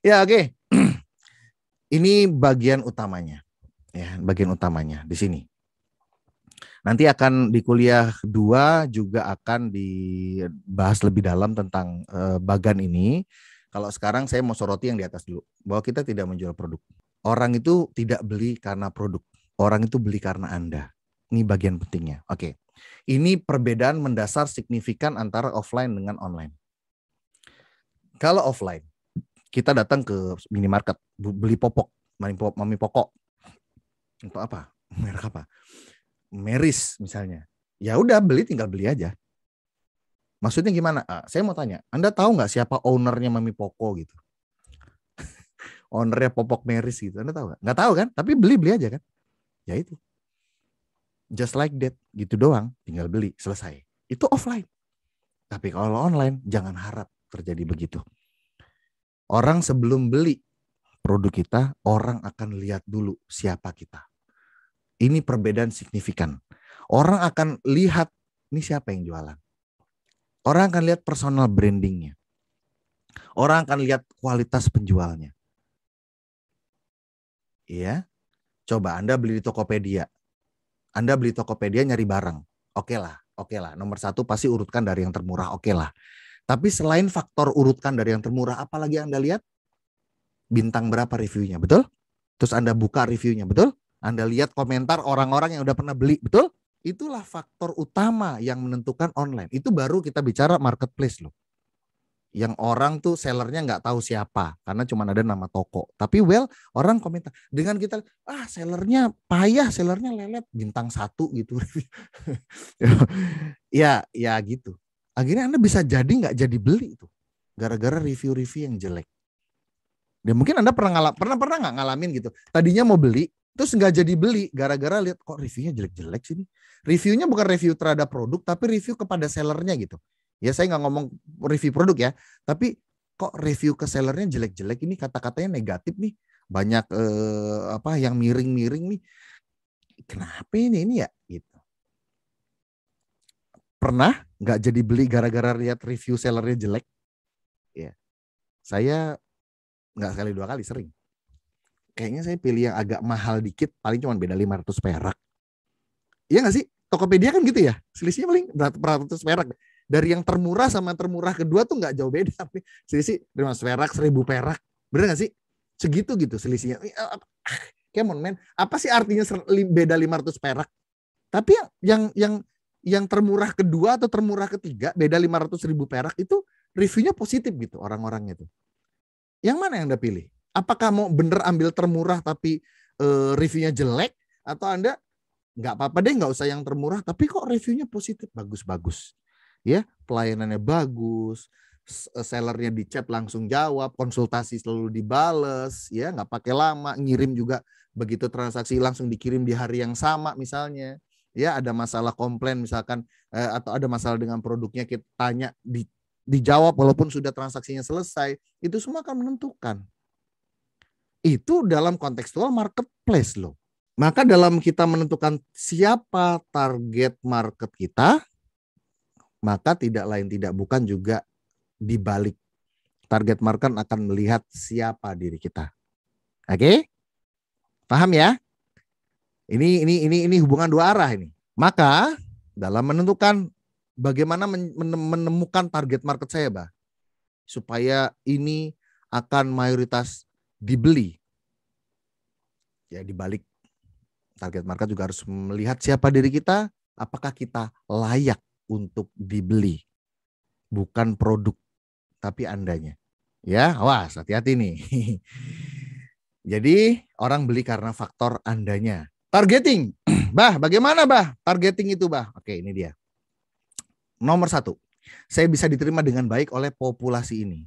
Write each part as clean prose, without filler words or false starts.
Ya, oke. Ini bagian utamanya. Ya, bagian utamanya di sini. Nanti akan di kuliah 2 juga akan dibahas lebih dalam tentang bagan ini. Kalau sekarang saya mau soroti yang di atas dulu, bahwa kita tidak menjual produk. Orang itu tidak beli karena produk. Orang itu beli karena Anda. Ini bagian pentingnya. Oke. Ini perbedaan mendasar signifikan antara offline dengan online. Kalau offline, kita datang ke minimarket, beli popok, mami pokok. Untuk apa? Merek apa? Meris misalnya. Ya udah beli, tinggal beli aja. Maksudnya gimana? Saya mau tanya, Anda tahu nggak siapa ownernya Mami Poko gitu? Ownernya Popok Meris gitu, Anda tahu nggak? Nggak tahu kan? Tapi beli aja kan? Ya itu. Just like that, gitu doang. Tinggal beli, selesai. Itu offline. Tapi kalau online, jangan harap terjadi begitu. Orang sebelum beli produk kita, orang akan lihat dulu siapa kita. Ini perbedaan signifikan. Orang akan lihat, ini siapa yang jualan. Orang akan lihat personal brandingnya. Orang akan lihat kualitas penjualnya. Iya. Coba Anda beli di Tokopedia. Anda beli Tokopedia nyari barang. Oke lah. Nomor 1 pasti urutkan dari yang termurah. Oke lah. Tapi selain faktor urutkan dari yang termurah, apalagi Anda lihat? Bintang berapa reviewnya, betul? Terus Anda buka reviewnya, betul? Anda lihat komentar orang-orang yang udah pernah beli, betul? Itulah faktor utama yang menentukan online. Itu baru kita bicara marketplace loh. Yang orang tuh sellernya nggak tahu siapa karena cuma ada nama toko. Tapi orang komentar dengan kita, sellernya payah, sellernya lelet, bintang 1 gitu. ya gitu. Akhirnya Anda bisa jadi nggak jadi beli itu gara-gara review-review yang jelek. Dan mungkin Anda pernah nggak ngalamin gitu. Tadinya mau beli, terus nggak jadi beli gara-gara lihat kok reviewnya jelek-jelek sih. Reviewnya bukan review terhadap produk, tapi review kepada sellernya gitu. Ya saya nggak ngomong review produk ya, tapi kok review ke sellernya jelek-jelek, ini kata-katanya negatif nih, banyak yang miring-miring nih. Kenapa ini ya gitu. Pernah nggak jadi beli gara-gara lihat review sellernya jelek? Ya, saya nggak sekali 2 kali, sering. Kayaknya saya pilih yang agak mahal dikit, paling cuma beda 500 perak. Iya nggak sih? Tokopedia kan gitu ya, selisihnya paling 100 perak. Dari yang termurah sama termurah kedua tuh nggak jauh beda. Selisih 500 perak, 1000 perak. Bener nggak sih? Segitu gitu selisihnya. Come on man, apa sih artinya beda 500 perak? Tapi yang termurah kedua atau termurah ketiga, beda 500.000 perak itu reviewnya positif gitu orang-orangnya tuh. Yang mana yang Anda pilih? Apakah mau bener ambil termurah tapi reviewnya jelek, atau Anda nggak apa-apa deh nggak usah yang termurah tapi kok reviewnya positif, bagus-bagus, ya pelayanannya bagus, sellernya di chat langsung jawab, konsultasi selalu dibales, ya nggak pakai lama, ngirim juga begitu transaksi langsung dikirim di hari yang sama misalnya, ya ada masalah komplain misalkan atau ada masalah dengan produknya kita tanya dijawab walaupun sudah transaksinya selesai, itu semua akan menentukan. Itu dalam kontekstual marketplace loh. Maka dalam kita menentukan siapa target market kita, maka tidak lain tidak bukan juga dibalik. Target market akan melihat siapa diri kita. Oke? Paham ya? Ini hubungan 2 arah ini. Maka dalam menentukan bagaimana menemukan target market saya, Bah, supaya ini akan mayoritas dibeli. Ya dibalik target market juga harus melihat siapa diri kita, apakah kita layak untuk dibeli. Bukan produk, tapi Andanya. Ya, awas, hati-hati nih. Jadi orang beli karena faktor Andanya. Targeting. Bah, bagaimana Bah targeting itu Bah? Oke, ini dia. Nomor 1, saya bisa diterima dengan baik oleh populasi ini.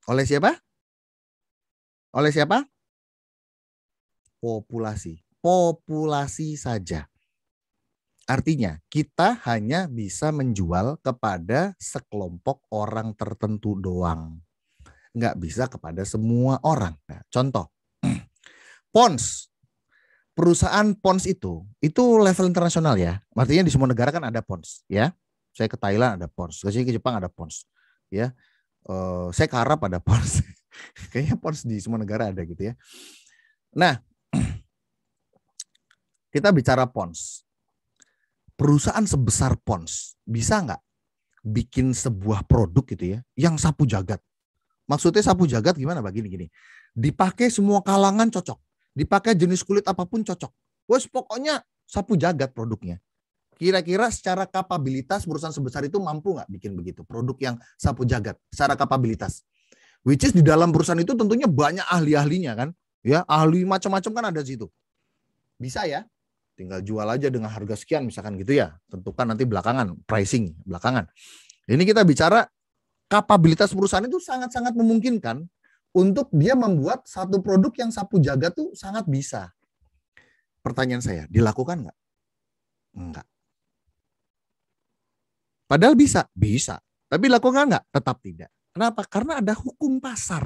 Oleh siapa? Oleh siapa? Populasi saja. Artinya kita hanya bisa menjual kepada sekelompok orang tertentu doang. Nggak bisa kepada semua orang. Nah, contoh, Pons. Perusahaan Pons itu level internasional ya. Artinya di semua negara kan ada Pons ya. Saya ke Thailand ada Pons, ke Jepang ada Pons. Ya, saya ke Arab ada Pons. Kayaknya Pons di semua negara ada gitu ya. Nah, kita bicara Pons. Perusahaan sebesar Pons bisa nggak bikin sebuah produk gitu ya yang sapu jagat? Maksudnya sapu jagat gimana Pak? Gini. Dipakai semua kalangan cocok. Dipakai jenis kulit apapun cocok. Wes pokoknya sapu jagat produknya. Kira-kira secara kapabilitas perusahaan sebesar itu mampu nggak bikin begitu? Produk yang sapu jagat secara kapabilitas. Which is di dalam perusahaan itu tentunya banyak ahli-ahlinya kan. Ya, ahli macam-macam kan ada di situ. Bisa ya? Tinggal jual aja dengan harga sekian misalkan gitu ya. Tentukan nanti belakangan, pricing belakangan. Ini kita bicara kapabilitas perusahaan itu sangat-sangat memungkinkan untuk dia membuat satu produk yang sapu jagat tuh sangat bisa. Pertanyaan saya, dilakukan nggak? Enggak. Padahal bisa. Tapi dilakukan nggak? Tetap tidak. Kenapa? Karena ada hukum pasar.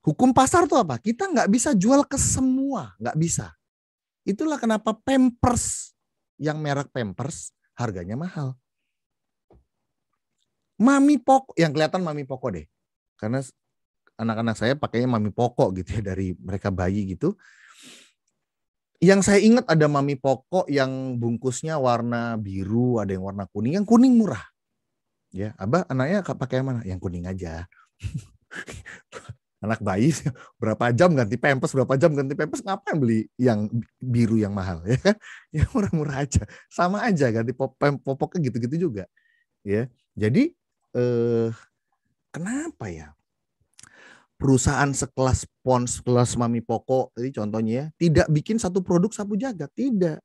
Hukum pasar tuh apa? Kita nggak bisa jual ke semua, nggak bisa. Itulah kenapa Pampers, yang merek Pampers harganya mahal. Mami Poko, yang kelihatan Mami Poko deh. Karena anak-anak saya pakainya Mami Poko gitu ya, dari mereka bayi gitu. Yang saya ingat ada Mami Poko yang bungkusnya warna biru, ada yang warna kuning. Yang kuning murah. Ya, Abah anaknya pakai yang mana? Yang kuning aja. Anak bayi berapa jam ganti pampers, ngapain beli yang biru yang mahal ya kan? Yang murah-murah aja. Sama aja ganti popoknya gitu-gitu juga. Ya. Jadi kenapa ya? Perusahaan sekelas Pons, sekelas Mami Poko tadi contohnya ya, tidak bikin satu produk sapu jagat, tidak.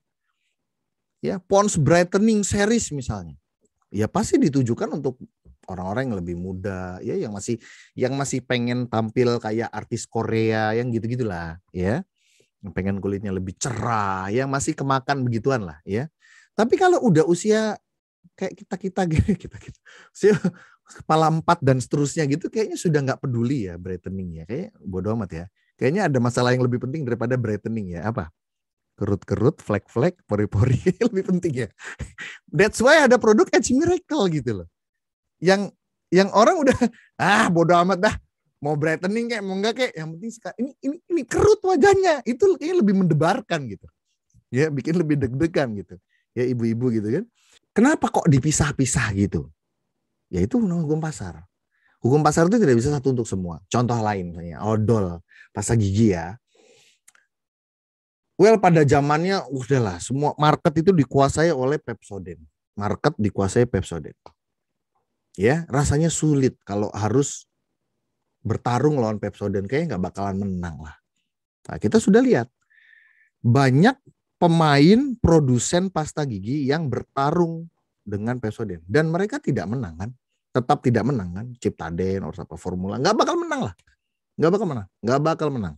Ya, Pons Brightening Series misalnya. Ya pasti ditujukan untuk orang-orang yang lebih muda ya, yang masih pengen tampil kayak artis Korea yang gitu-gitulah ya, yang pengen kulitnya lebih cerah, yang masih kemakan begituan lah ya. Tapi kalau udah usia kayak kita usia kepala 4 dan seterusnya gitu, kayaknya sudah nggak peduli ya brightening ya, kayak bodo amat ya. Kayaknya ada masalah yang lebih penting daripada brightening ya. Apa? Kerut-kerut, flek-flek, pori-pori lebih penting ya. That's why ada produk Edge Miracle gitu loh. Yang orang udah bodo amat dah, mau brightening kayak mau enggak kayak, yang penting ini kerut wajahnya, itu kayaknya lebih mendebarkan gitu ya, bikin lebih deg-degan gitu ya, ibu-ibu gitu kan. Kenapa kok dipisah-pisah gitu? Ya itu hukum pasar. Hukum pasar itu tidak bisa satu untuk semua. Contoh lain misalnya odol, pasta gigi ya. Well, pada zamannya udahlah, semua market itu dikuasai oleh Pepsodent. Ya, rasanya sulit kalau harus bertarung lawan Pepsodent, kayaknya nggak bakalan menang lah. Nah, kita sudah lihat banyak pemain produsen pasta gigi yang bertarung dengan Pepsodent dan mereka tidak menang kan, tetap tidak menang kan. Ciptaden atau apa Formula nggak bakal menang lah, nggak bakal menang.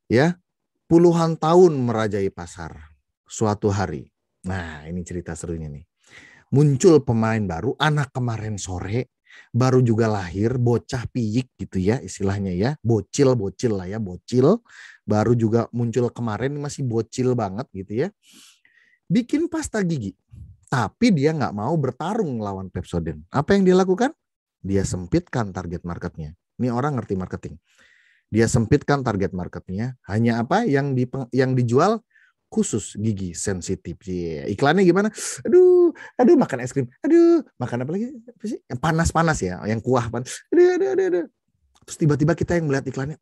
Ya, puluhan tahun merajai pasar. Suatu hari, nah ini cerita serunya nih. Muncul pemain baru, anak kemarin sore, baru juga lahir, bocah piyik gitu ya istilahnya ya, bocil lah ya, bocil, baru juga muncul kemarin, masih bocil banget gitu ya, bikin pasta gigi, tapi dia nggak mau bertarung lawan Pepsodent. Apa yang dia lakukan? Dia sempitkan target marketnya. Ini orang ngerti marketing. Dia sempitkan target marketnya, hanya apa yang dijual khusus gigi sensitif. Iklannya gimana? Aduh, makan es krim. Aduh, makan apa lagi? Yang panas-panas ya, yang kuah panas. Aduh. Terus tiba-tiba kita yang melihat iklannya,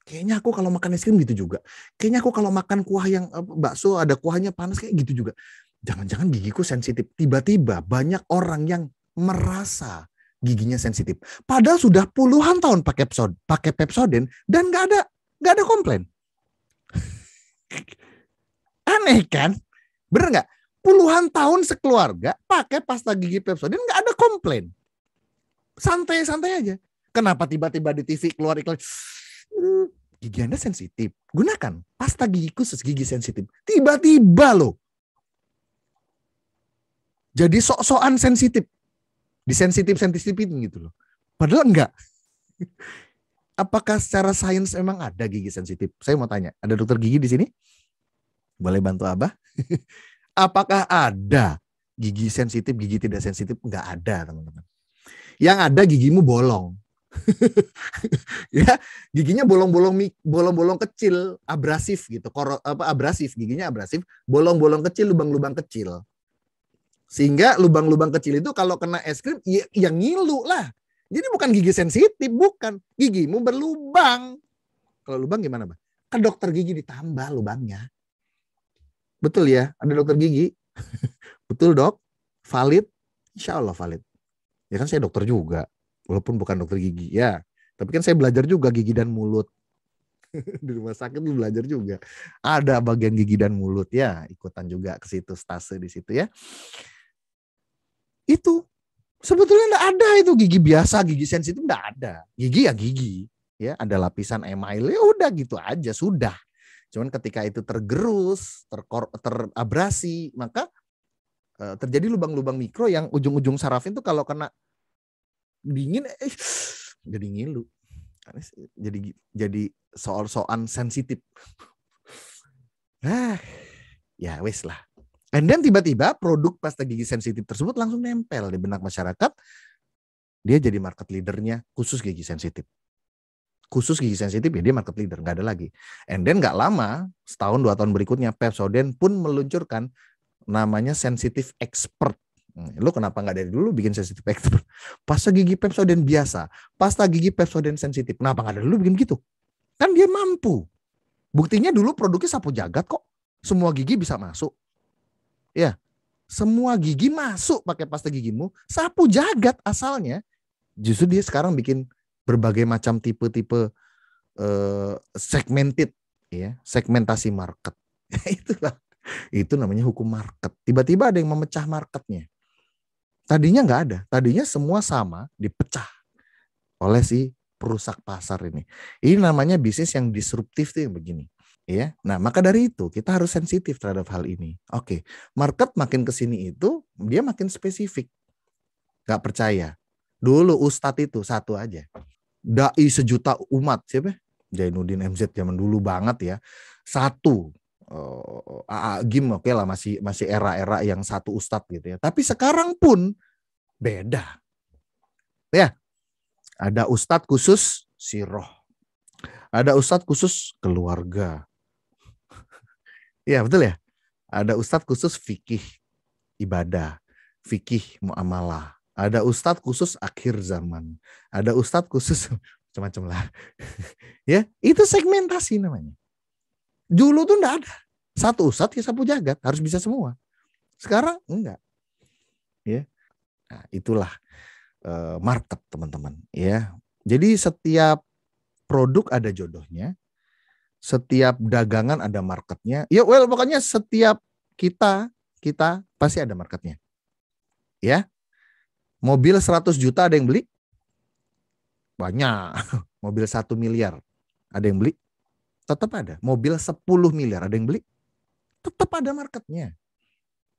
kayaknya aku kalau makan es krim gitu juga. Kayaknya aku kalau makan kuah yang bakso ada kuahnya panas kayak gitu juga. Jangan-jangan gigiku sensitif. Tiba-tiba banyak orang yang merasa giginya sensitif. Padahal sudah puluhan tahun pakai Pepsodent dan nggak ada komplain. Aneh kan? Bener nggak? Puluhan tahun sekeluarga pakai pasta gigi Pepsodent nggak ada komplain. Santai-santai aja. Kenapa tiba-tiba di TV keluar iklan? Gigi Anda sensitif. Gunakan pasta gigi khusus gigi sensitif. Tiba-tiba loh. Jadi sok-sokan sensitif. Disensitif-sensitifin gitu loh. Padahal enggak. Apakah secara sains emang ada gigi sensitif? Saya mau tanya, ada dokter gigi di sini? Boleh bantu Abah? Apakah ada gigi sensitif, gigi tidak sensitif? Enggak ada, teman-teman. Yang ada gigimu bolong. Ya, giginya bolong-bolong kecil, abrasif gitu. Abrasif, giginya abrasif, bolong-bolong kecil, lubang-lubang kecil. Sehingga lubang-lubang kecil itu kalau kena es krim ya ngilu lah. Jadi bukan gigi sensitif, bukan. Gigimu berlubang. Kalau lubang gimana, Bang? Ke dokter gigi ditambah lubangnya. Betul ya? Ada dokter gigi. Betul, Dok? Valid? Insya Allah valid. Ya kan saya dokter juga. Walaupun bukan dokter gigi. Ya, tapi kan saya belajar juga gigi dan mulut. Di rumah sakit lu belajar juga. Ada bagian gigi dan mulut ya. Ikutan juga ke situ, stase di situ ya. Itu sebetulnya enggak ada itu gigi biasa, gigi sensitif enggak ada. Gigi ya gigi, ya ada lapisan email ya udah gitu aja sudah. Cuman ketika itu tergerus, terabrasi, maka terjadi lubang-lubang mikro yang ujung-ujung saraf itu kalau kena dingin jadi ngilu. Jadi soal-soal sensitif. Ya wes lah. And then tiba-tiba produk pasta gigi sensitif tersebut langsung nempel di benak masyarakat. Dia jadi market leadernya khusus gigi sensitif. Khusus gigi sensitif ya dia market leader, nggak ada lagi. And then nggak lama, setahun 2 tahun berikutnya Pepsodent pun meluncurkan namanya Sensitive Expert. Lu kenapa nggak dari dulu bikin Sensitive Expert? Pasta gigi Pepsodent biasa, pasta gigi Pepsodent sensitif. Kenapa nggak dari dulu bikin gitu? Kan dia mampu. Buktinya dulu produknya sapu jagat kok. Semua gigi bisa masuk. Ya, semua gigi masuk pakai pasta gigimu, sapu jagat asalnya. Justru dia sekarang bikin berbagai macam tipe-tipe segmented, ya, segmentasi market. Itulah, itu namanya hukum market. Tiba-tiba ada yang memecah marketnya. Tadinya nggak ada, tadinya semua sama, dipecah oleh si perusak pasar ini. Ini namanya bisnis yang disruptif tuh yang begini. Ya, nah maka dari itu kita harus sensitif terhadap hal ini. Oke, market makin kesini itu dia makin spesifik. Gak percaya. Dulu Ustadz itu satu aja. Dai sejuta umat siapa? Jainuddin MZ zaman dulu banget ya. Satu. Gim oke lah masih era-era yang satu Ustadz gitu ya. Tapi sekarang pun beda. Ya, ada Ustadz khusus siroh. Ada Ustadz khusus keluarga. Iya betul ya. Ada ustadz khusus fikih ibadah, fikih muamalah. Ada ustadz khusus akhir zaman. Ada ustadz khusus macam-macam lah. Ya, itu segmentasi namanya. Dulu tuh enggak ada. Satu ustadz ya sapu jagat, harus bisa semua. Sekarang enggak. Ya. Nah, itulah market, teman-teman, ya. Jadi setiap produk ada jodohnya. Setiap dagangan ada marketnya. Ya, pokoknya setiap kita pasti ada marketnya. Ya. Mobil 100 juta ada yang beli? Banyak. Mobil 1 miliar ada yang beli? Tetap ada. Mobil 10 miliar ada yang beli? Tetap ada marketnya.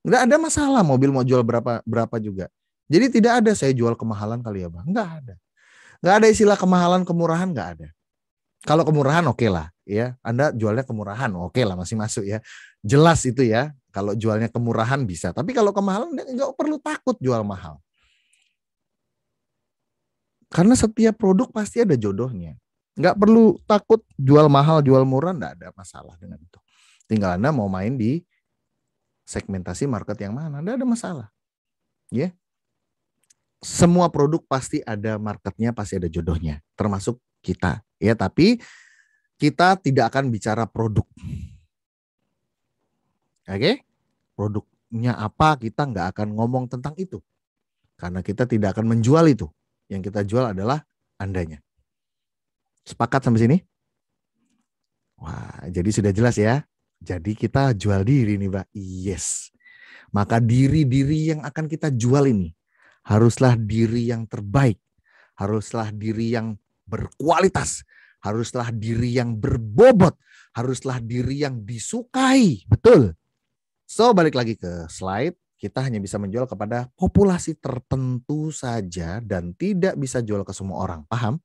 Nggak ada masalah mobil mau jual berapa juga. Jadi tidak ada saya jual kemahalan kali ya Bang. Nggak ada. Nggak ada istilah kemahalan, kemurahan, nggak ada. Kalau kemurahan oke lah ya, Anda jualnya kemurahan oke lah masih masuk ya. Jelas itu ya, kalau jualnya kemurahan bisa. Tapi kalau kemahalan nggak perlu takut jual mahal. Karena setiap produk pasti ada jodohnya. Nggak perlu takut jual mahal, jual murah, nggak ada masalah dengan itu. Tinggal Anda mau main di segmentasi market yang mana, nggak ada masalah. Ya. Semua produk pasti ada marketnya, pasti ada jodohnya. Termasuk kita. Ya, tapi kita tidak akan bicara produk. Oke? Produknya apa, kita nggak akan ngomong tentang itu. Karena kita tidak akan menjual itu. Yang kita jual adalah Andanya. Sepakat sampai sini? Wah, jadi sudah jelas ya. Jadi kita jual diri nih, Pak. Yes. Maka diri-diri yang akan kita jual ini haruslah diri yang terbaik. Haruslah diri yang berkualitas. Haruslah diri yang berbobot. Haruslah diri yang disukai. Betul. So, balik lagi ke slide. Kita hanya bisa menjual kepada populasi tertentu saja dan tidak bisa jual ke semua orang. Paham?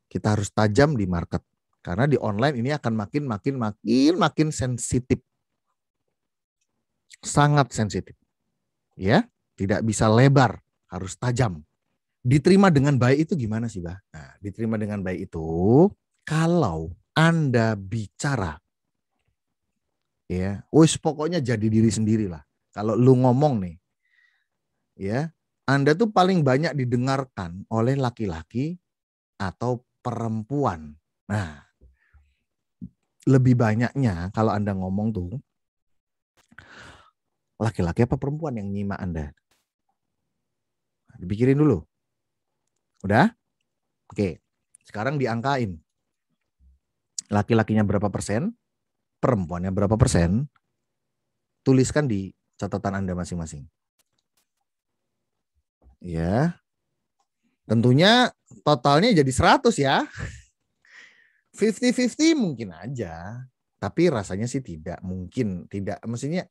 Kita harus tajam di market. Karena di online ini akan makin sensitif. Sangat sensitif. Ya, tidak bisa lebar, harus tajam. Diterima dengan baik itu gimana sih, Bah? Nah, diterima dengan baik itu kalau Anda bicara, ya, wis pokoknya jadi diri sendiri lah. Kalau lu ngomong nih, ya, Anda tuh paling banyak didengarkan oleh laki-laki atau perempuan. Nah, lebih banyaknya kalau Anda ngomong tuh laki-laki apa perempuan yang nyimak Anda? Dipikirin dulu. Udah? Oke. Sekarang diangkain. Laki-lakinya berapa persen? Perempuannya berapa persen? Tuliskan di catatan Anda masing-masing. Ya. Tentunya totalnya jadi 100 ya. 50-50 mungkin aja. Tapi rasanya sih tidak mungkin. Tidak, maksudnya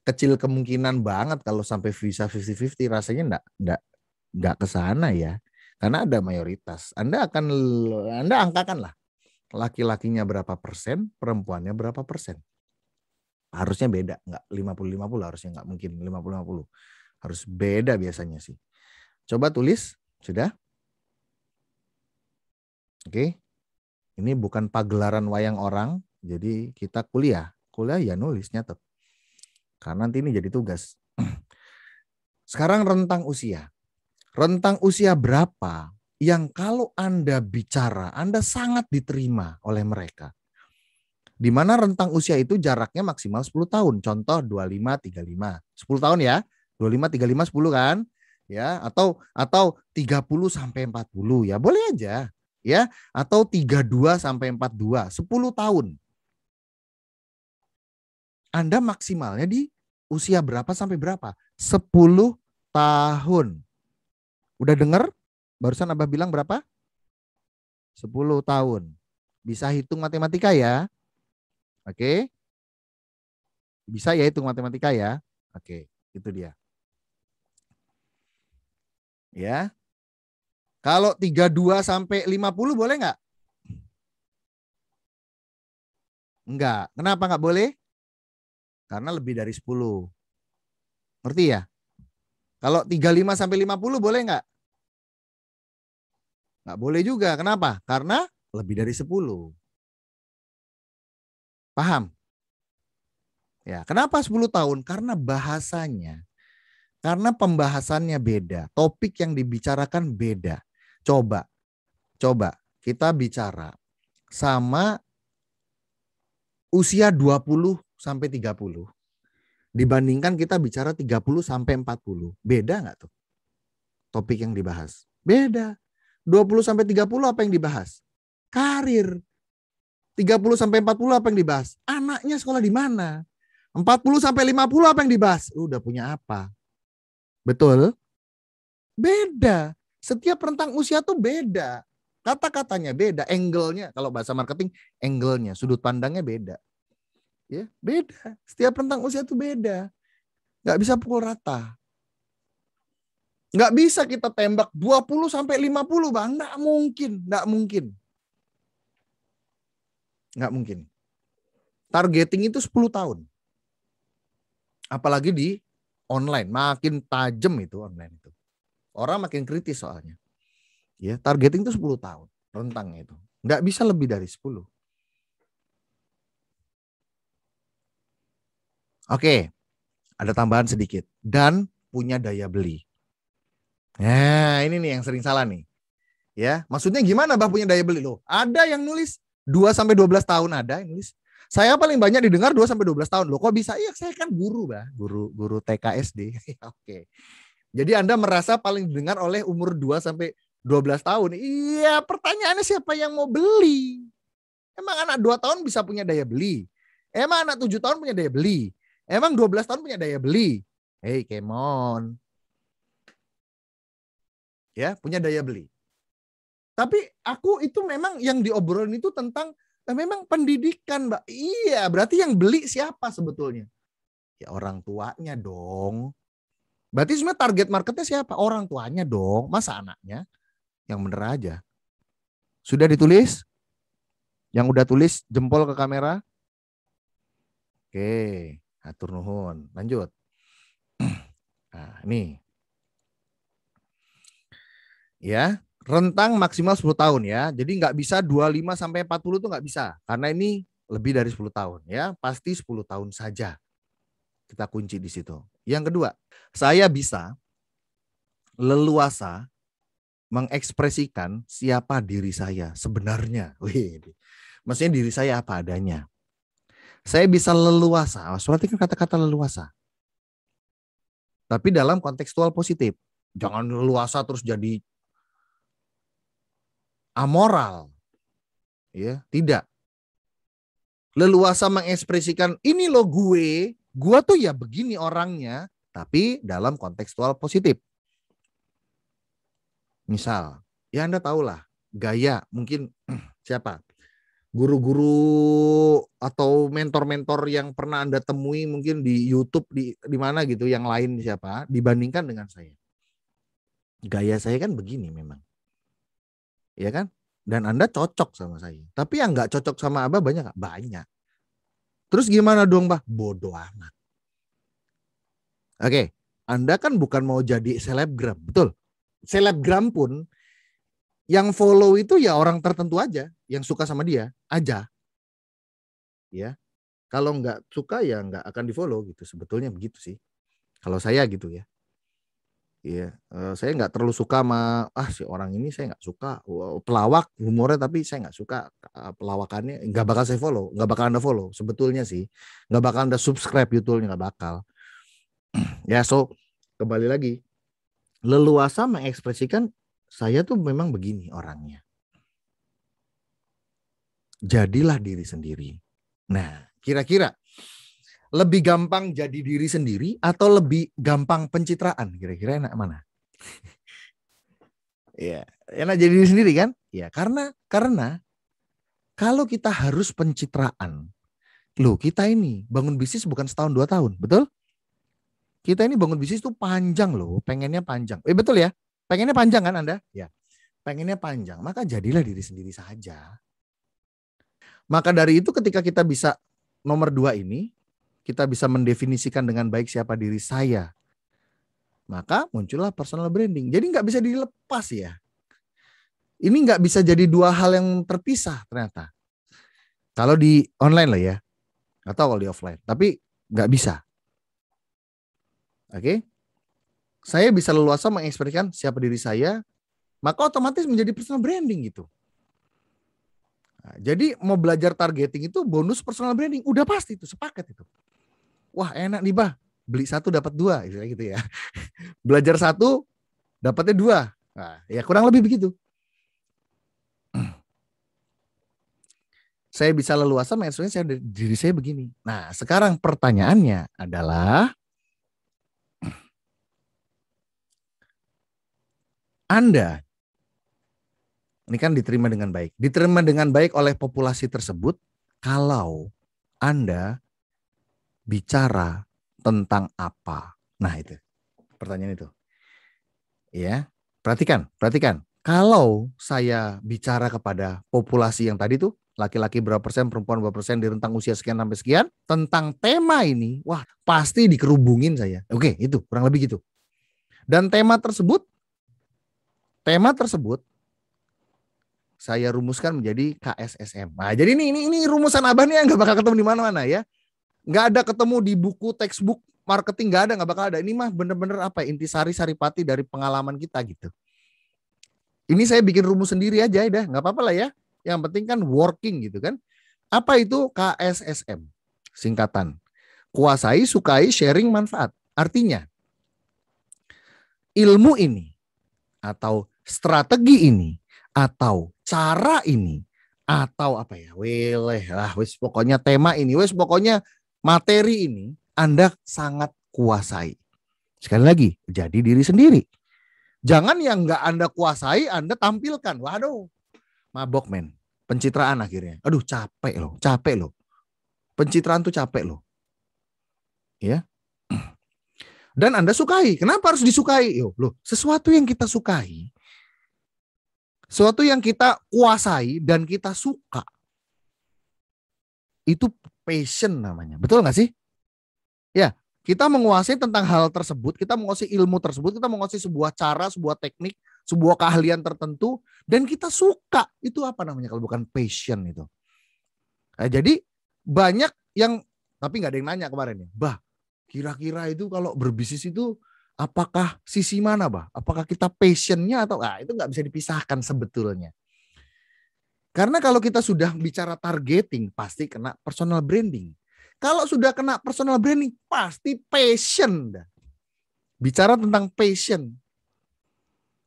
kecil kemungkinan banget kalau sampai bisa 50-50. Rasanya enggak ke sana ya. Karena ada mayoritas. Anda angkakan lah. Laki-lakinya berapa persen, perempuannya berapa persen. Harusnya beda, enggak 50-50 harusnya, enggak mungkin 50-50. Harus beda biasanya sih. Coba tulis, sudah? Oke. Ini bukan pagelaran wayang orang, jadi kita kuliah. Kuliah ya nulis, nyatet. Karena nanti ini jadi tugas. Sekarang rentang usia. Rentang usia berapa yang kalau Anda bicara, Anda sangat diterima oleh mereka. Di mana rentang usia itu jaraknya maksimal 10 tahun. Contoh 25-35. 10 tahun ya. 25-35 10 kan? Ya, atau 30-40 ya. Boleh aja. Ya, atau 32-42, 10 tahun. Anda maksimalnya di usia berapa sampai berapa? 10 tahun. Udah dengar? Barusan Abah bilang berapa? 10 tahun. Bisa hitung matematika ya? Oke. Bisa ya hitung matematika ya? Oke, itu dia. Ya. Kalau 32-50 boleh nggak? Enggak. Kenapa nggak boleh? Karena lebih dari 10. Ngerti ya? Kalau 35-50 boleh nggak? Nggak boleh juga. Kenapa? Karena lebih dari 10. Paham? Ya, kenapa 10 tahun? Karena bahasanya. Karena pembahasannya beda. Topik yang dibicarakan beda. Coba kita bicara sama usia 20 sampai 30. Dibandingkan kita bicara 30 sampai 40. Beda nggak tuh topik yang dibahas? Beda. 20 sampai 30 apa yang dibahas? Karir. 30 sampai 40 apa yang dibahas? Anaknya sekolah di mana? 40 sampai 50 apa yang dibahas? Udah punya apa? Betul? Beda. Setiap rentang usia tuh beda. Kata-katanya beda, angle-nya kalau bahasa marketing, angle-nya, sudut pandangnya beda. Ya, beda. Setiap rentang usia tuh beda. Nggak bisa pukul rata. Nggak bisa kita tembak 20 sampai 50, Bang. Nggak mungkin, nggak mungkin. Nggak mungkin. Targeting itu 10 tahun. Apalagi di online, makin tajam itu online itu. Orang makin kritis soalnya. Ya, targeting itu 10 tahun rentangnya itu. Nggak bisa lebih dari 10. Oke, ada tambahan sedikit. Dan punya daya beli. Nah, ini nih yang sering salah nih. Ya, maksudnya gimana Bah punya daya beli loh? Ada yang nulis 2 sampai 12 tahun ada yang nulis. Saya paling banyak didengar 2 sampai 12 tahun. Loh, kok bisa? Iya, saya kan guru, Bah. Guru TK SD. Oke. Jadi Anda merasa paling didengar oleh umur 2 sampai 12 tahun. Iya, pertanyaannya siapa yang mau beli? Emang anak 2 tahun bisa punya daya beli? Emang anak 7 tahun punya daya beli? Emang 12 tahun punya daya beli? Hey, come on. Ya, punya daya beli. Tapi aku itu memang yang diobrolin itu tentang memang pendidikan, Mbak. Iya, berarti yang beli siapa sebetulnya? Ya orang tuanya dong. Berarti sebenarnya target marketnya siapa? Orang tuanya dong. Masa anaknya? Yang bener aja. Sudah ditulis? Yang udah tulis jempol ke kamera? Oke, atur nuhun. Lanjut. Nah, nih. Ya, rentang maksimal 10 tahun ya. Jadi nggak bisa 25 sampai 40 tuh nggak bisa. Karena ini lebih dari 10 tahun ya. Pasti 10 tahun saja. Kita kunci di situ. Yang kedua, saya bisa leluasa mengekspresikan siapa diri saya sebenarnya. Wih, maksudnya diri saya apa adanya. Saya bisa leluasa, perhatikan kata-kata leluasa. Tapi dalam kontekstual positif. Jangan leluasa terus jadi amoral. Ya, tidak. Leluasa mengekspresikan ini loh gue tuh ya begini orangnya, tapi dalam kontekstual positif. Misal, ya Anda tahulah gaya mungkin siapa? Guru-guru atau mentor-mentor yang pernah Anda temui mungkin di YouTube di mana gitu, yang lain siapa dibandingkan dengan saya. Gaya saya kan begini memang. Ya kan? Dan Anda cocok sama saya. Tapi yang nggak cocok sama Abah banyak nggak? Banyak. Terus gimana dong, Bah? Bodoh amat. Oke, Anda kan bukan mau jadi selebgram, betul? Selebgram pun yang follow itu ya orang tertentu aja, yang suka sama dia aja. Ya. Kalau nggak suka ya nggak akan di-follow gitu. Sebetulnya begitu sih. Kalau saya gitu ya. Iya, saya nggak terlalu suka sama si orang ini, saya nggak suka pelawak humornya, tapi saya nggak suka pelawakannya, nggak bakal saya follow, nggak bakal Anda follow sebetulnya sih, nggak bakal Anda subscribe YouTube-nya, nggak bakal. Ya, so kembali lagi, leluasa mengekspresikan saya tuh memang begini orangnya. Jadilah diri sendiri. Nah, kira-kira lebih gampang jadi diri sendiri atau lebih gampang pencitraan? Kira-kira enak mana? Ya, enak jadi diri sendiri kan? Ya, karena kalau kita harus pencitraan, loh kita ini bangun bisnis bukan setahun 2 tahun, betul? Kita ini bangun bisnis tuh panjang loh, pengennya panjang. Betul ya? Pengennya panjang kan Anda? Ya, pengennya panjang. Maka jadilah diri sendiri saja. Maka dari itu ketika kita bisa nomor 2 ini, kita bisa mendefinisikan dengan baik siapa diri saya, maka muncullah personal branding. Jadi nggak bisa dilepas ya. Ini nggak bisa jadi dua hal yang terpisah ternyata. Kalau di online lah ya, atau kalau di offline. Tapi nggak bisa. Oke? Saya bisa leluasa mengekspresikan siapa diri saya, maka otomatis menjadi personal branding gitu. Nah, jadi mau belajar targeting itu bonus personal branding. Udah pasti itu, sepakat itu. Wah enak nih Bah, beli 1 dapat 2 gitu ya. Belajar 1 dapatnya 2. Nah, ya kurang lebih begitu. Saya bisa leluasa mengekspresikan diri saya begini. Nah sekarang pertanyaannya adalah, Anda ini kan diterima dengan baik. Diterima dengan baik oleh populasi tersebut kalau Anda bicara tentang apa. Nah itu pertanyaan itu. Ya, perhatikan. Kalau saya bicara kepada populasi yang tadi tuh, laki-laki berapa persen, perempuan berapa persen di rentang usia sekian sampai sekian, tentang tema ini, wah pasti dikerubungin saya. Oke, itu kurang lebih gitu. Dan tema tersebut saya rumuskan menjadi KSSM. Nah, jadi ini rumusan Abah nih nggak bakal ketemu di mana-mana ya. Nggak ada ketemu di buku textbook marketing, nggak bakal ada. Ini mah bener-bener intisari saripati dari pengalaman kita gitu. Ini saya bikin rumus sendiri aja dah, nggak apa-apa lah ya. Yang penting kan working gitu kan. Apa itu KSSM? Singkatan. Kuasai, sukai, sharing, manfaat. Artinya ilmu ini atau strategi ini atau cara ini atau apa ya? Wes pokoknya tema ini, wes pokoknya materi ini Anda sangat kuasai. Sekali lagi, jadi diri sendiri. Jangan yang nggak Anda kuasai, Anda tampilkan. Waduh, mabok men. Pencitraan akhirnya. Aduh, capek loh. Pencitraan tuh capek loh. Ya. Dan Anda sukai. Kenapa harus disukai? Loh, sesuatu yang kita sukai, sesuatu yang kita kuasai dan kita suka, itu passion namanya. Betul nggak sih? Ya, kita menguasai tentang hal tersebut, kita menguasai ilmu tersebut, kita menguasai sebuah cara, sebuah teknik, sebuah keahlian tertentu dan kita suka. Itu apa namanya kalau bukan passion itu. Nah, jadi banyak yang, tapi nggak ada yang nanya kemarin ya, Bah, kira-kira itu kalau berbisnis itu apakah sisi mana, Bah? Apakah kita passionnya atau itu nggak bisa dipisahkan sebetulnya. Karena kalau kita sudah bicara targeting pasti kena personal branding. Kalau sudah kena personal branding, pasti passion. Bicara tentang passion.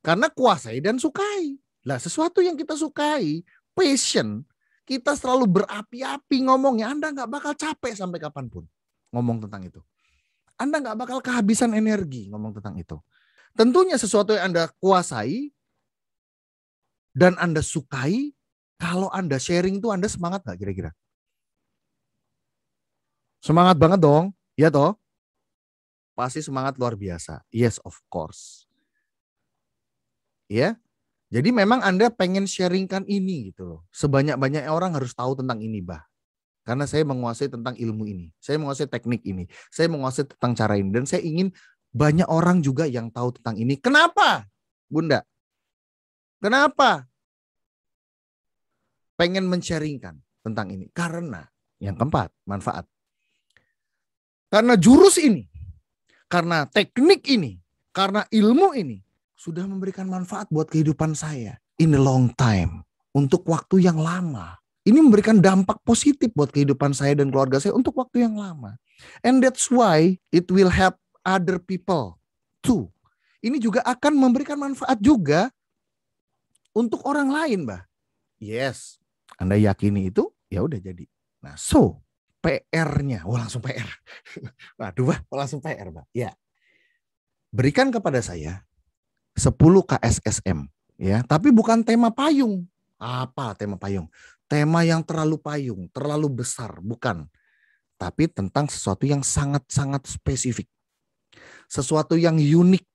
Karena kuasai dan sukai. Lah sesuatu yang kita sukai, passion, kita selalu berapi-api ngomongnya. Anda nggak bakal capek sampai kapanpun ngomong tentang itu. Anda nggak bakal kehabisan energi ngomong tentang itu. Tentunya sesuatu yang Anda kuasai dan Anda sukai, kalau Anda sharing tuh Anda semangat nggak kira-kira? Semangat banget dong, ya toh? Pasti semangat luar biasa. Yes, of course. Ya, jadi memang Anda pengen sharingkan ini gitu loh. Sebanyak-banyaknya orang harus tahu tentang ini, Bah. Karena saya menguasai tentang ilmu ini. Saya menguasai teknik ini. Saya menguasai tentang cara ini. Dan saya ingin banyak orang juga yang tahu tentang ini. Kenapa, Bunda? Kenapa pengen men-sharingkan tentang ini? Karena yang keempat, manfaat. Karena jurus ini, karena teknik ini, karena ilmu ini sudah memberikan manfaat buat kehidupan saya in a long time, untuk waktu yang lama. Ini memberikan dampak positif buat kehidupan saya dan keluarga saya untuk waktu yang lama. And that's why it will help other people too. Ini juga akan memberikan manfaat juga untuk orang lain, Mbak. Yes, Anda yakini itu, ya udah jadi. Nah, so PR-nya, langsung PR. Waduh, Mbak, langsung PR, Mbak. Ya. Berikan kepada saya 10 KSSM, ya, tapi bukan tema payung. Apa tema payung? Tema yang terlalu payung, terlalu besar, bukan. Tapi tentang sesuatu yang sangat-sangat spesifik. Sesuatu yang unik.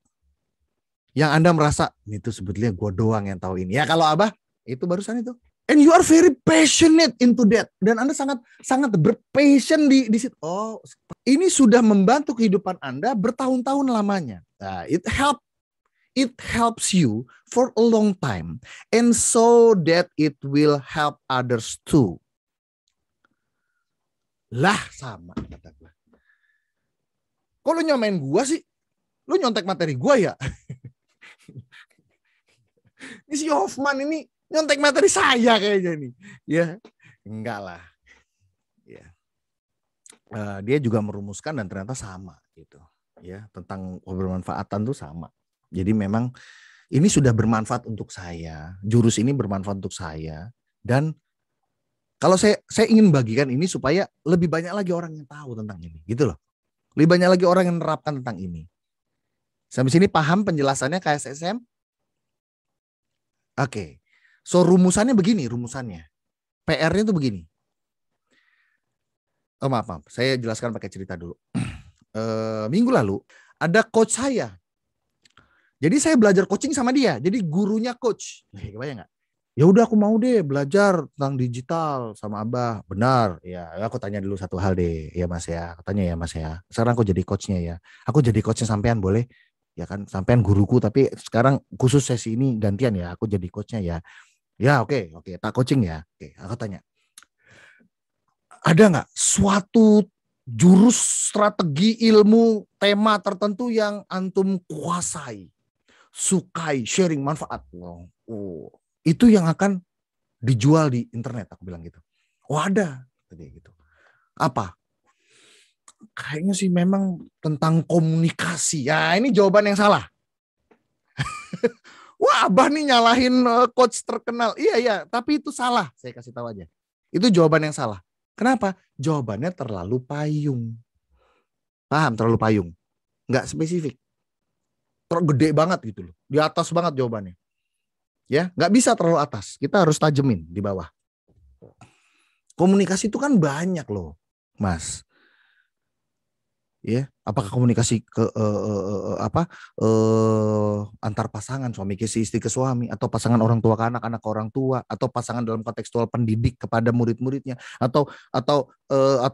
Yang Anda merasa, itu sebetulnya gue doang yang tahu ini. Ya kalau Abah, itu barusan itu. And you are very passionate into that. Dan Anda sangat berpassion di situ. Oh, ini sudah membantu kehidupan Anda bertahun-tahun lamanya. Nah, it helps you for a long time. And so that it will help others too. Lah sama kata gue. Kok lu nyomain gue sih? Lu nyontek materi gue ya? Ini si Hoffman ini nyontek materi saya kayaknya nih. Ya, enggak lah. Ya. Dia juga merumuskan dan ternyata sama gitu. Ya, tentang kebermanfaatan tuh sama. Jadi memang ini sudah bermanfaat untuk saya. Jurus ini bermanfaat untuk saya. Dan kalau saya ingin bagikan ini supaya lebih banyak lagi orang yang tahu tentang ini. Gitu loh. Lebih banyak lagi orang yang menerapkan tentang ini. Sampai sini paham penjelasannya KSSM? Oke. So rumusannya begini, rumusannya. PR-nya itu begini. Oh maaf. Saya jelaskan pakai cerita dulu. Minggu lalu ada coach saya. Jadi saya belajar coaching sama dia. Jadi gurunya coach. Kebayang nggak? Ya udah aku mau deh belajar tentang digital sama Abah. Benar. Ya aku tanya dulu satu hal deh. Ya Mas ya. Aku tanya ya Mas ya. Sekarang aku jadi coachnya ya. Aku jadi coachnya sampean boleh? Ya kan sampean guruku. Tapi sekarang khusus sesi ini gantian ya. Aku jadi coachnya ya. Ya oke. Tak coaching ya. Oke. Aku tanya. Ada nggak suatu jurus, strategi, ilmu, tema tertentu yang antum kuasai? Sukai, sharing, manfaat. Itu yang akan dijual di internet, aku bilang gitu. Oh ada, gitu. Apa? Kayaknya sih memang tentang komunikasi. Ya ini jawaban yang salah. Wah Abah nih nyalahin coach terkenal. Iya, tapi itu salah. Saya kasih tahu aja. Itu jawaban yang salah. Kenapa? Jawabannya terlalu payung. Paham? Terlalu payung. Nggak spesifik. Gede banget gitu loh. Di atas banget jawabannya. Ya, nggak bisa terlalu atas. Kita harus tajemin di bawah. Komunikasi itu kan banyak loh, Mas. Ya, apakah komunikasi antar pasangan suami ke istri ke suami, atau pasangan orang tua ke anak ke orang tua, atau pasangan dalam kontekstual pendidik kepada murid-muridnya, atau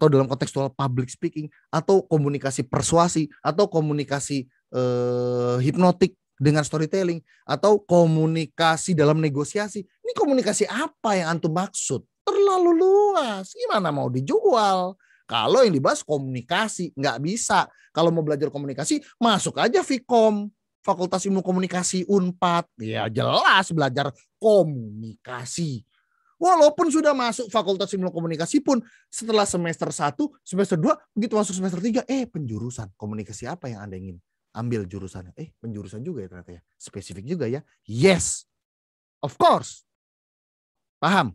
dalam kontekstual public speaking, atau komunikasi persuasi, atau komunikasi hipnotik, dengan storytelling atau komunikasi dalam negosiasi. Ini komunikasi apa yang antum maksud? Terlalu luas. Gimana mau dijual? Kalau yang dibahas komunikasi, nggak bisa. Kalau mau belajar komunikasi, masuk aja Vkom, Fakultas Ilmu Komunikasi Unpad. Ya jelas belajar komunikasi. Walaupun sudah masuk Fakultas Ilmu Komunikasi pun setelah semester 1, semester 2, begitu masuk semester 3, penjurusan komunikasi apa yang Anda ingin ambil jurusannya? Penjurusan juga ya ternyata ya. Spesifik juga ya. Yes. Of course. Paham?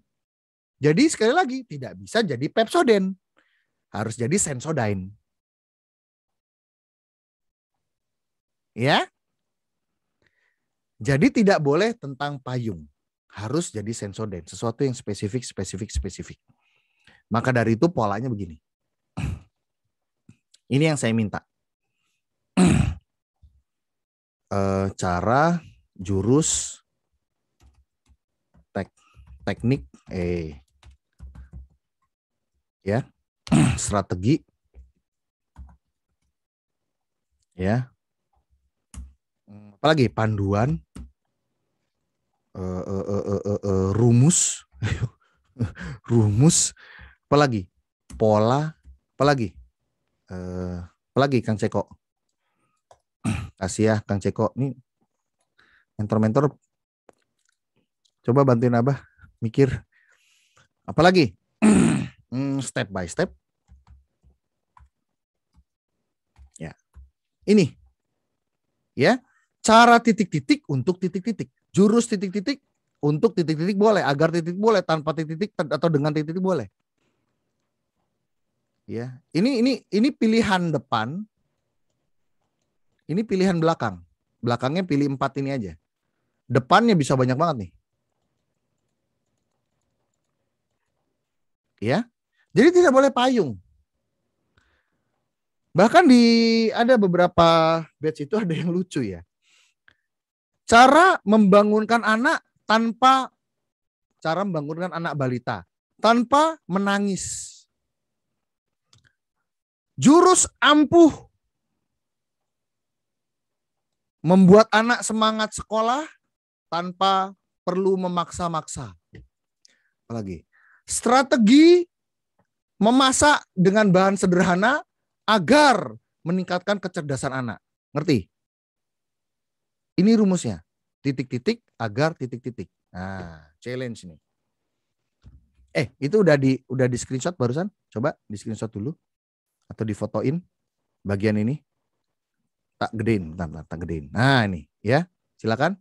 Jadi sekali lagi tidak bisa jadi Pepsodent. Harus jadi Sensodyne. Ya. Jadi tidak boleh tentang payung. Harus jadi Sensodyne. Sesuatu yang spesifik. Maka dari itu polanya begini. Ini yang saya minta. Cara, jurus, teknik, ya, strategi, ya, apalagi panduan, rumus, apalagi pola, apalagi Kang Ceko. Kasih ya Kang Ceko, nih mentor-mentor coba bantuin Abah mikir apalagi step by step ya. Ini ya, cara titik-titik untuk titik-titik, jurus titik-titik untuk titik-titik boleh, agar titik boleh, tanpa titik-titik atau dengan titik-titik boleh. Ya, ini pilihan depan. Ini pilihan belakang. Belakangnya pilih 4 ini aja. Depannya bisa banyak banget nih. Ya. Jadi tidak boleh payung. Bahkan ada beberapa batch itu ada yang lucu ya. Cara membangunkan anak balita tanpa menangis. Jurus ampuh membuat anak semangat sekolah tanpa perlu memaksa-maksa. Apalagi strategi memasak dengan bahan sederhana agar meningkatkan kecerdasan anak. Ngerti? Ini rumusnya. Titik-titik agar titik-titik. Nah, challenge nih. Itu udah di screenshot barusan? Coba di screenshot dulu atau difotoin bagian ini. Tak gedein, tak gedein. Nah, ini ya. Silakan.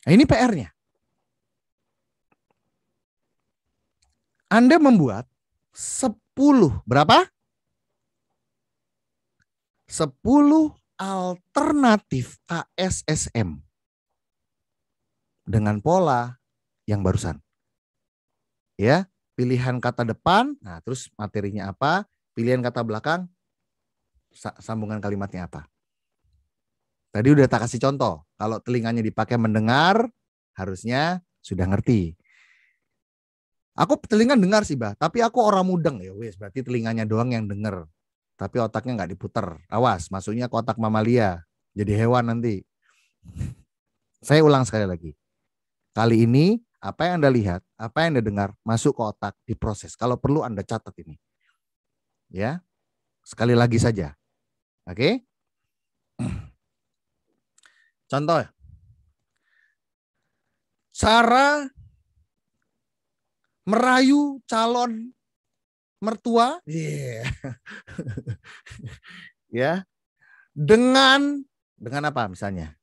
Nah, ini PR-nya. Anda membuat 10 berapa? 10 alternatif ASSM dengan pola yang barusan. Ya, pilihan kata depan, nah terus materinya apa? Pilihan kata belakang, sambungan kalimatnya apa? Tadi udah tak kasih contoh. Kalau telinganya dipakai mendengar, harusnya sudah ngerti. Aku telinga dengar sih, Bah, tapi aku orang mudeng. Ya wes, berarti telinganya doang yang denger. Tapi otaknya nggak diputer. Awas, masuknya ke otak mamalia. Jadi hewan nanti. Saya ulang sekali lagi. Kali ini, apa yang Anda lihat, apa yang Anda dengar, masuk ke otak, diproses. Kalau perlu Anda catat ini. Ya, sekali lagi saja. Oke? Contoh. Cara merayu calon mertua. Ya. Dengan apa misalnya?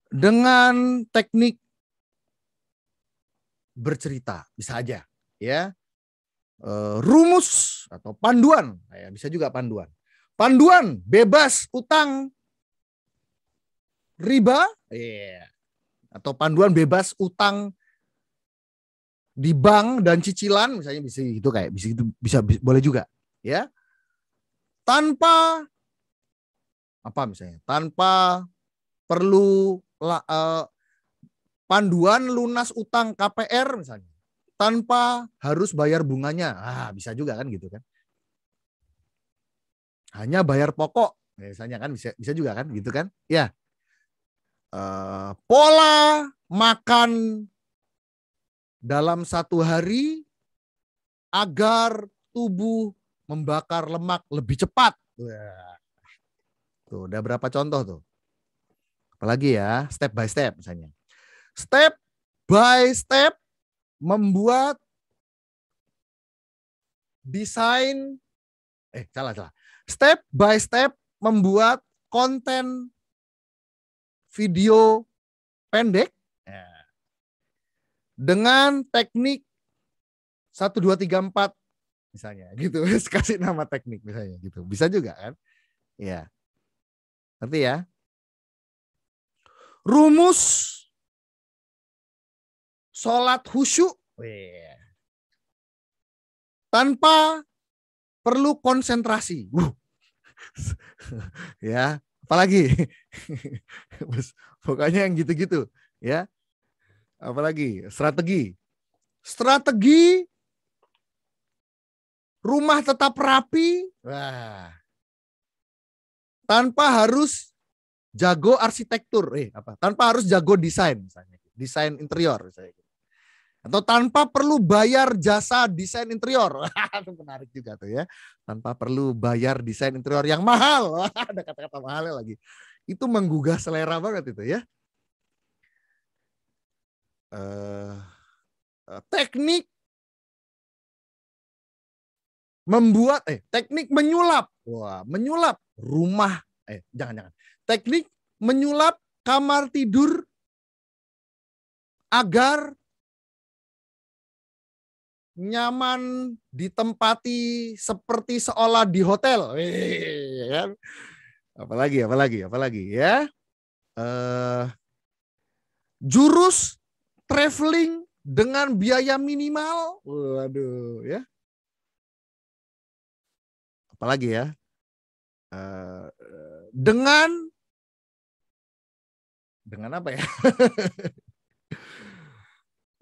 Dengan teknik bercerita, bisa aja, ya. Rumus atau panduan, ya, bisa juga panduan. Panduan bebas utang riba, atau panduan bebas utang di bank dan cicilan, misalnya bisa itu kayak bisa boleh juga, ya. Tanpa apa misalnya? Tanpa perlu panduan lunas utang KPR misalnya, tanpa harus bayar bunganya. Bisa juga kan gitu kan. hanya bayar pokok. Misalnya kan bisa juga kan gitu kan? Ya. Pola makan dalam satu hari agar tubuh membakar lemak lebih cepat. Wah. Tuh, udah berapa contoh tuh? Apalagi ya, step by step misalnya. Step by step membuat desain salah. Step by step membuat konten video pendek dengan teknik 1 2 3 4 misalnya gitu. Kasih nama teknik misalnya gitu. Bisa juga kan? Ya. Ngerti ya? Rumus sholat khusyuk tanpa perlu konsentrasi. Ya, apalagi? Pokoknya yang gitu-gitu, ya. Apalagi? Strategi rumah tetap rapi. Wah. Tanpa harus jago arsitektur, tanpa harus jago desain misalnya, desain interior misalnya. Atau tanpa perlu bayar jasa desain interior. Menarik juga tuh ya. Tanpa perlu bayar desain interior yang mahal. Ada kata-kata mahalnya lagi. Itu menggugah selera banget itu ya. Teknik membuat teknik menyulap. Wah, menyulap rumah. Jangan. Teknik menyulap kamar tidur agar nyaman ditempati seperti seolah di hotel. Kan? Apalagi ya. Jurus traveling dengan biaya minimal. Waduh ya. Apalagi ya. Dengan apa ya?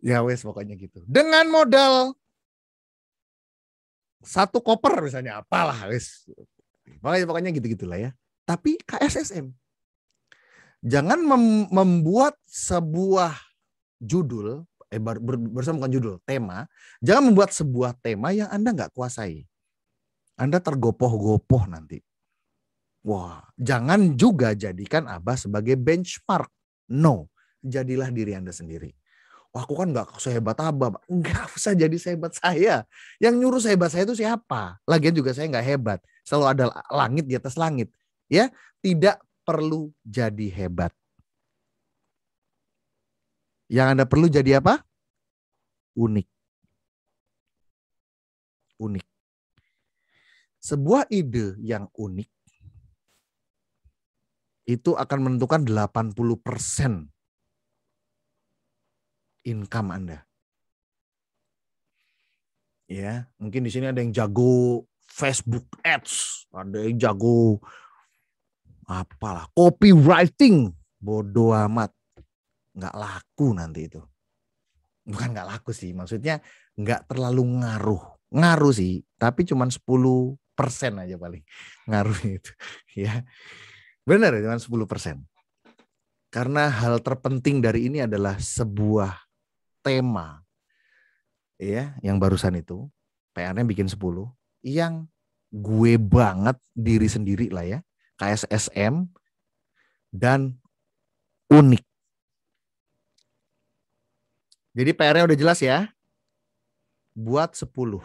Ya wes pokoknya gitu. Dengan modal 1 koper misalnya, apalah wes. Pokoknya gitu-gitulah ya. Tapi KSSM jangan membuat sebuah judul, bukan judul, tema. Jangan membuat sebuah tema yang Anda nggak kuasai. Anda tergopoh-gopoh nanti. Wah, jangan juga jadikan Abah sebagai benchmark. No, jadilah diri Anda sendiri. Wah, aku kan nggak sehebat Abah. Nggak usah jadi sehebat saya. Yang nyuruh sehebat saya itu siapa? Lagian juga saya nggak hebat. Selalu ada langit di atas langit. Ya, tidak perlu jadi hebat. Yang Anda perlu jadi apa? Unik. Unik. Sebuah ide yang unik itu akan menentukan 80% income Anda. Ya, mungkin di sini ada yang jago Facebook Ads, ada yang jago apalah, copywriting, bodoh amat. Nggak laku nanti itu. Bukan nggak laku sih, maksudnya nggak terlalu ngaruh. Ngaruh sih, tapi cuma 10% aja paling ngaruh itu. Ya, benar cuma 10%. Karena hal terpenting dari ini adalah sebuah tema, ya, yang barusan itu, PR-nya bikin 10, yang gue banget diri sendiri lah ya, KSSM, dan unik. Jadi PR-nya udah jelas ya, buat 10.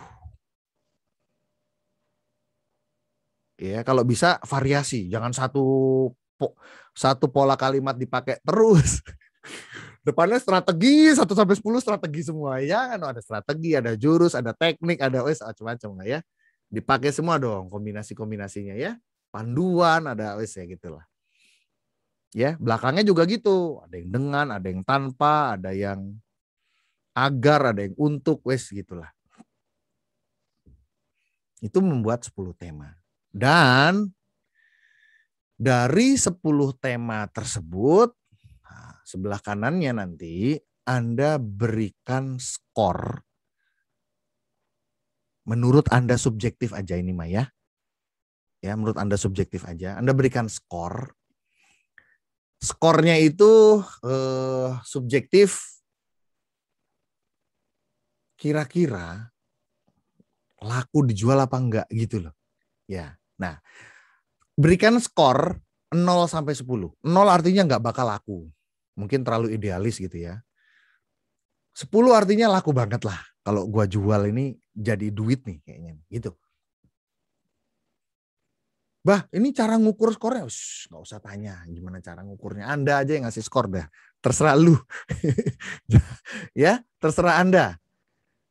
Ya, kalau bisa variasi, jangan satu pola kalimat dipakai terus. Depannya strategi 1-10 strategi semua ya kan, ada strategi, ada jurus, ada teknik, ada macam-macam lah ya. Dipakai semua dong kombinasi-kombinasinya ya. Panduan ada ya gitulah. Ya, belakangnya juga gitu, ada yang dengan, ada yang tanpa, ada yang agar, ada yang untuk, gitulah. Itu membuat 10 tema. Dan dari 10 tema tersebut, sebelah kanannya nanti Anda berikan skor. Menurut Anda subjektif aja ini Maya. Ya, menurut Anda subjektif aja. Anda berikan skor. Skornya itu subjektif. Kira-kira laku dijual apa enggak gitu loh. Ya. Nah, berikan skor 0 sampai 10. 0 artinya enggak bakal laku. Mungkin terlalu idealis gitu ya. 10 artinya laku banget lah. Kalau gua jual ini jadi duit nih kayaknya gitu. Bah, ini cara ngukur skornya. Nggak usah tanya gimana cara ngukurnya. Anda aja yang ngasih skor dah. Terserah lu. Ya, terserah Anda.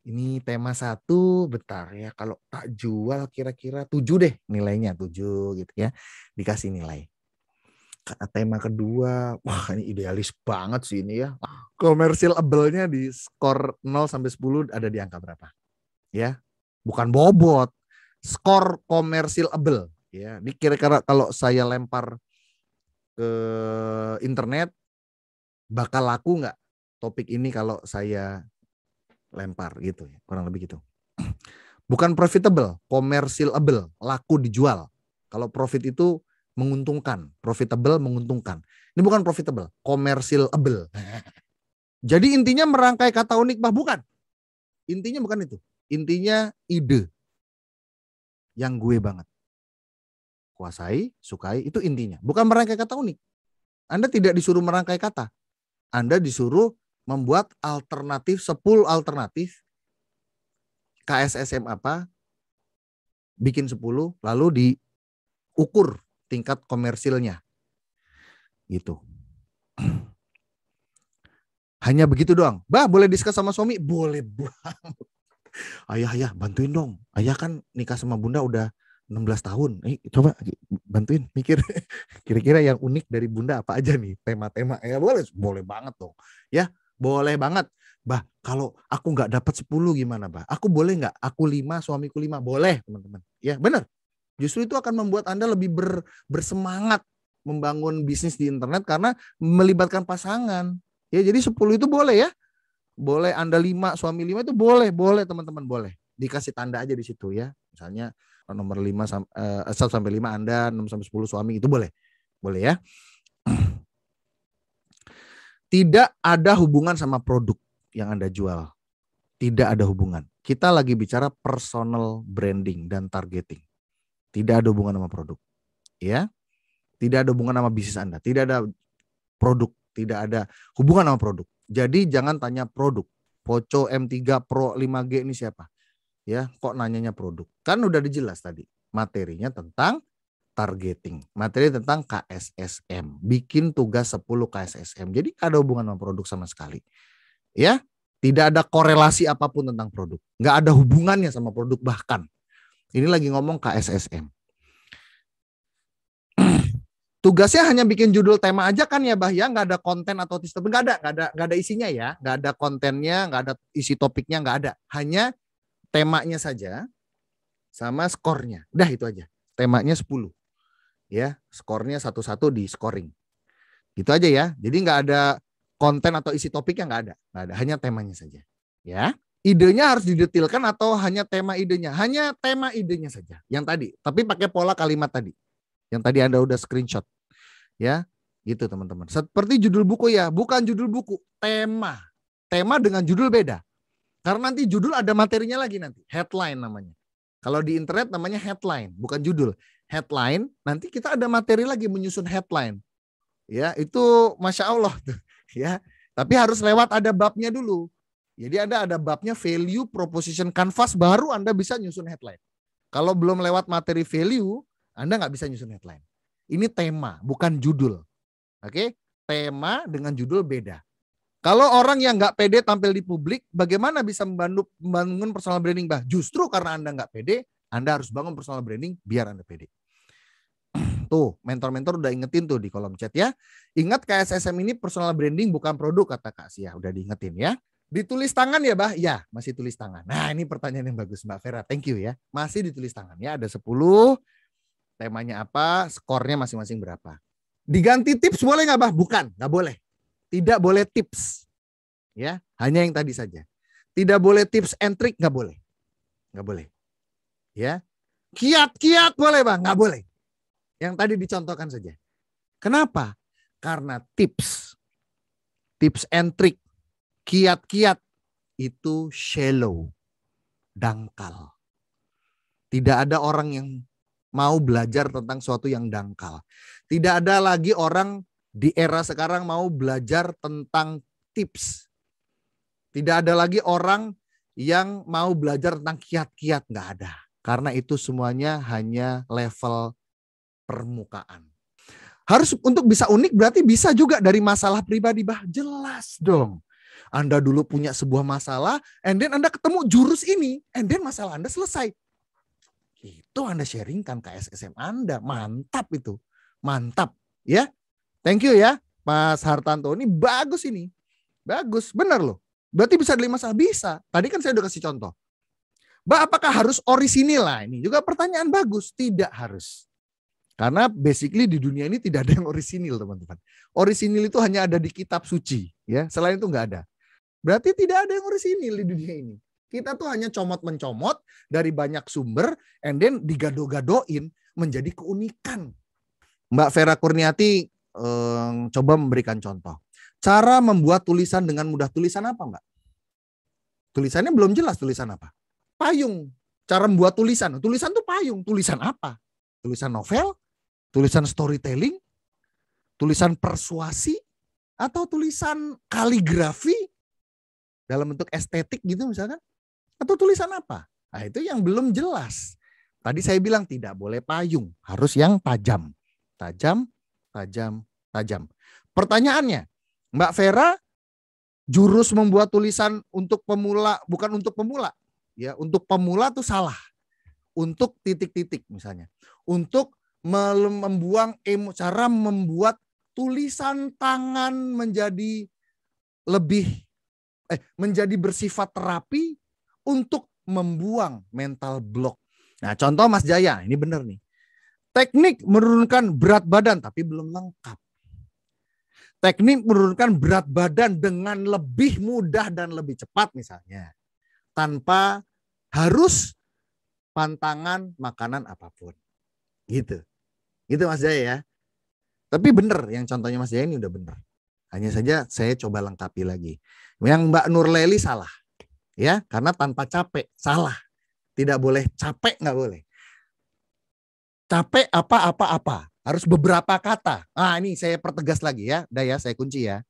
Ini tema 1, bentar ya. Kalau tak jual kira-kira 7 deh nilainya. 7 gitu ya. Dikasih nilai. Tema kedua, wah ini idealis banget sih ini ya. Commercial-able-nya di skor 0 sampai 10 ada di angka berapa? Ya, bukan bobot. Skor commercial-able. Ya, ini kira-kira kalau saya lempar ke internet bakal laku nggak topik ini kalau saya lempar gitu ya, kurang lebih gitu. Bukan profitable, commercial-able, laku dijual. Kalau profit itu menguntungkan, profitable menguntungkan. Ini bukan profitable, commercial-able. Jadi intinya merangkai kata unik bah, bukan. Intinya bukan itu. Intinya ide yang gue banget. Kuasai, sukai, itu intinya. Bukan merangkai kata unik. Anda tidak disuruh merangkai kata. Anda disuruh membuat alternatif, 10 alternatif. KSSM apa, bikin 10, lalu diukur tingkat komersilnya. Gitu. Hanya begitu doang. Bah, boleh diskus sama suami? Boleh banget. Ayah, bantuin dong. Ayah kan nikah sama bunda udah 16 tahun. Coba bantuin mikir. Kira-kira yang unik dari bunda apa aja nih? Tema-tema. Ya boleh banget dong. Ya, boleh banget. Bah, kalau aku nggak dapat 10 gimana, Bah? Aku boleh nggak? Aku 5, suamiku 5. Boleh, teman-teman. Ya, benar. Justru itu akan membuat Anda lebih bersemangat membangun bisnis di internet karena melibatkan pasangan. Ya, jadi 10 itu boleh ya. Boleh Anda 5, suami 5 itu boleh teman-teman, boleh. Dikasih tanda aja di situ ya. Misalnya nomor 5 1 sampai 5 Anda, 6 sampai 10 suami, itu boleh. Boleh ya. Tidak ada hubungan sama produk yang Anda jual. Tidak ada hubungan. Kita lagi bicara personal branding dan targeting. Tidak ada hubungan sama produk. Ya. Tidak ada hubungan sama bisnis Anda. Tidak ada produk. Tidak ada hubungan sama produk. Jadi jangan tanya produk. Poco M3 Pro 5G ini siapa? Ya, kok nanyanya produk? Kan udah dijelas tadi. Materinya tentang targeting. Materi tentang KSSM. Bikin tugas 10 KSSM. Jadi gak ada hubungan sama produk sama sekali. Ya, tidak ada korelasi apapun tentang produk. Gak ada hubungannya sama produk bahkan. Ini lagi ngomong KSSM. Tugasnya hanya bikin judul tema aja kan ya Bah ya, nggak ada konten atau topik, nggak ada isinya ya, nggak ada kontennya, nggak ada isi topiknya, nggak ada, hanya temanya saja sama skornya, udah itu aja, temanya 10 ya, skornya 1-1 di scoring, gitu aja ya, jadi nggak ada konten atau isi topiknya, nggak ada, hanya temanya saja ya. Idenya harus didetilkan atau hanya tema idenya, hanya tema idenya saja yang tadi, tapi pakai pola kalimat tadi. Yang tadi Anda udah screenshot. Ya, gitu teman-teman. Seperti judul buku ya, bukan judul buku, tema. Tema dengan judul beda. Karena nanti judul ada materinya lagi nanti, headline namanya. Kalau di internet namanya headline, bukan judul. Headline, nanti kita ada materi lagi menyusun headline. Ya, itu Masya Allah tuh. Ya, tapi harus lewat ada babnya dulu. Jadi ada babnya value, proposition, canvas, baru Anda bisa nyusun headline. Kalau belum lewat materi value, Anda nggak bisa nyusun headline. Ini tema, bukan judul. Oke, tema dengan judul beda. Kalau orang yang nggak pede tampil di publik, bagaimana bisa membangun personal branding, Bah? Justru karena Anda nggak pede, Anda harus bangun personal branding biar Anda pede. Tuh, mentor-mentor udah ingetin tuh di kolom chat ya. Ingat KSSM ini personal branding bukan produk, kata Kak Sia. Udah diingetin ya. Ditulis tangan ya, Bah? Ya, masih tulis tangan. Nah, ini pertanyaan yang bagus, Mbak Vera. Thank you ya. Masih ditulis tangan ya. Ada 10. Temanya apa, skornya masing-masing berapa. Diganti tips boleh nggak, Bah? Bukan, nggak boleh. Tidak boleh tips. Ya, hanya yang tadi saja. Tidak boleh tips and trick, nggak boleh. Nggak boleh. Ya. Kiat-kiat boleh Bang? Nggak boleh. Yang tadi dicontohkan saja. Kenapa? Karena tips and trick, kiat-kiat itu shallow, dangkal. Tidak ada orang yang mau belajar tentang sesuatu yang dangkal. Tidak ada lagi orang di era sekarang mau belajar tentang tips. Tidak ada lagi orang yang mau belajar tentang kiat-kiat. Nggak ada. Karena itu semuanya hanya level permukaan. Harus untuk bisa unik berarti bisa juga dari masalah pribadi. Bah, jelas dong. Anda dulu punya sebuah masalah, and then Anda ketemu jurus ini, and then masalah Anda selesai. Itu Anda sharingkan ke SSM Anda. Mantap itu. Mantap. Ya. Thank you ya Mas Hartanto. Ini bagus ini. Bagus. Benar loh. Berarti bisa dari masalah? Bisa. Tadi kan saya udah kasih contoh. Mbak, apakah harus orisinil lah? Ini juga pertanyaan bagus. Tidak harus. Karena basically di dunia ini tidak ada yang orisinil, teman-teman. Orisinil itu hanya ada di kitab suci. Ya. Selain itu nggak ada. Berarti tidak ada yang orisinil di dunia ini. Kita tuh hanya comot-mencomot dari banyak sumber, and then digado-gadoin menjadi keunikan. Mbak Vera Kurniati coba memberikan contoh. Cara membuat tulisan dengan mudah. Tulisan apa Mbak? Tulisannya belum jelas tulisan apa. Payung. Cara membuat tulisan. Tulisan tuh payung. Tulisan apa? Tulisan novel? Tulisan storytelling? Tulisan persuasi? Atau tulisan kaligrafi? Dalam bentuk estetik gitu misalkan? Atau tulisan apa? Nah itu yang belum jelas. Tadi saya bilang tidak boleh payung. Harus yang tajam. Tajam, tajam, tajam. Pertanyaannya, Mbak Vera, jurus membuat tulisan untuk pemula, bukan untuk pemula. Ya, untuk pemula tuh salah. Untuk titik-titik misalnya. Untuk cara membuat tulisan tangan menjadi menjadi bersifat terapi untuk membuang mental block. Nah, contoh Mas Jaya, ini benar nih. Teknik menurunkan berat badan tapi belum lengkap. Teknik menurunkan berat badan dengan lebih mudah dan lebih cepat misalnya. Tanpa harus pantangan makanan apapun. Gitu. Gitu Mas Jaya ya. Tapi benar yang contohnya Mas Jaya ini udah benar. Hanya saja saya coba lengkapi lagi. Yang Mbak Nurleli salah. Ya, karena tanpa capek salah. Tidak boleh capek, nggak boleh. Capek apa. Harus beberapa kata. Ah, ini saya pertegas lagi ya. Udah ya, saya kunci ya.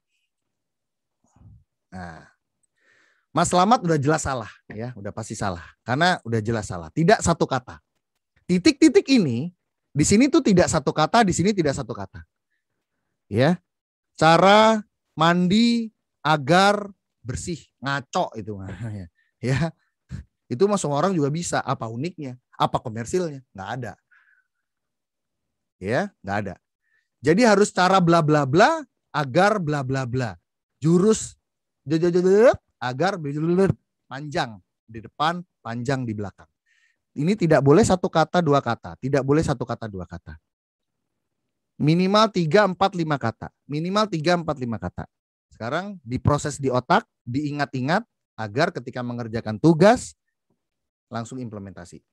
Nah, Mas Slamet udah jelas salah ya, udah pasti salah. Karena udah jelas salah. Tidak satu kata. Titik-titik ini di sini tuh tidak satu kata, di sini tidak satu kata. Ya. Cara mandi agar bersih, ngaco itu. Ya. Itu mah semua orang juga bisa. Apa uniknya? Apa komersilnya? Nggak ada. Ya, nggak ada. Jadi harus cara bla bla bla agar bla bla bla. Jurus agar panjang di depan, panjang di belakang. Ini tidak boleh satu kata dua kata, tidak boleh satu kata dua kata. Minimal 3, 4, 5 kata. Minimal 3, 4, 5 kata. Sekarang diproses di otak, diingat-ingat agar ketika mengerjakan tugas langsung implementasi.